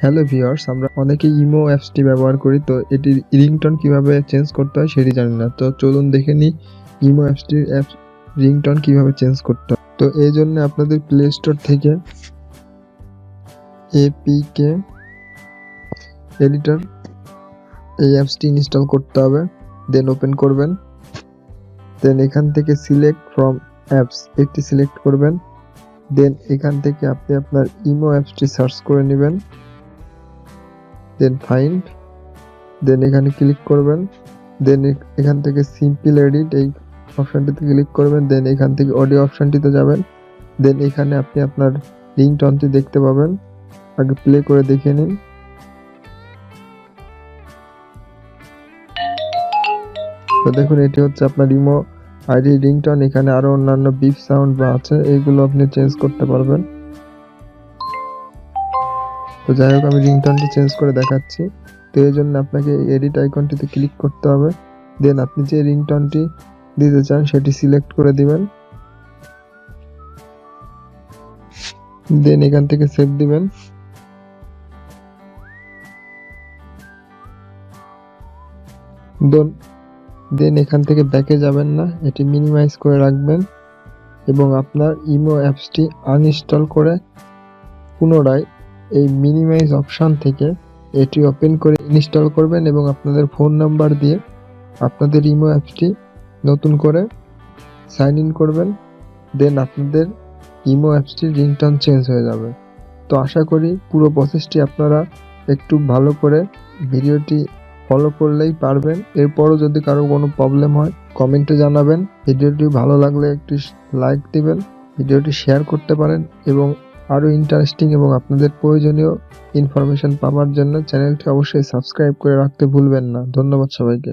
Hello viewers, আমরা অনেকেই imo অ্যাপসটি ব্যবহার করি, তো এটির রিংটোন কিভাবে চেঞ্জ করতে হয় সেটি জানি না। তো চলুন দেখে নিই ইমো অ্যাপসটির রিংটোন কিভাবে চেঞ্জ করতে হয়। তো এই জন্য আপনাদের প্লে স্টোর থেকে এপিকে এডিটর এই অ্যাপসটি ইনস্টল করতে হবে। দেন ওপেন করবেন। দেন এখান থেকে সিলেক্ট ফ্রম অ্যাপস একটি সিলেক্ট করবেন। দেন এখান থেকে আপনি আপনার ইমো অ্যাপসটি সার্চ করে নেবেন। দেন ফাইন্ড, দেন এখানে ক্লিক করবেন। দেন এখান থেকে সিম্পল এডিট এই অপশনটিতে ক্লিক করবেন। দেন এখান থেকে অডিও অপশনটিতে যাবেন। দেন এখানে আপনি আপনার রিংটোনটি দেখতে পাবেন। আগে প্লে করে দেখে নিন। তো দেখুন, এটি হচ্ছে আপনার ইমো আইডি রিংটোন। এখানে আরো অন্যান্য বিপ সাউন্ড বা আছে, এইগুলো আপনি চেঞ্জ করতে পারবেন। তো যাই হোক, আমি রিংটোনটি চেঞ্জ করে দেখাচ্ছি। তো এই জন্য আপনাকে এডিট আইকনটিতে ক্লিক করতে হবে। দেন আপনি যে রিংটোনটি দিতে চান সেটি সিলেক্ট করে দিবেন। দেন এখান থেকে সেভ দিবেন। দেন এখান থেকে ব্যাকে যাবেন না, এটি মিনিমাইজ করে রাখবেন এবং আপনার ইমো অ্যাপসটি আনইনস্টল করে পুনরায় এই মিনিমাইজ অপশন থেকে এটি ওপেন করে ইনস্টল করবেন এবং আপনাদের ফোন নাম্বার দিয়ে আপনাদের ইমো অ্যাপসটি নতুন করে সাইন ইন করবেন। দেন আপনাদের ইমো অ্যাপসটির রিংটোন চেঞ্জ হয়ে যাবে। তো আশা করি পুরো প্রসেসটি আপনারা একটু ভালো করে ভিডিওটি ফলো করলেই পারবেন। এরপরও যদি কারো কোনো প্রবলেম হয় কমেন্টে জানাবেন। ভিডিওটি ভালো লাগলে একটি লাইক দিবেন, ভিডিওটি শেয়ার করতে পারেন এবং আরও ইন্টারেস্টিং এবং আপনাদের প্রয়োজনীয় ইনফরমেশন পাওয়ার জন্য চ্যানেলটি অবশ্যই সাবস্ক্রাইব করে রাখতে ভুলবেন না। ধন্যবাদ সবাইকে।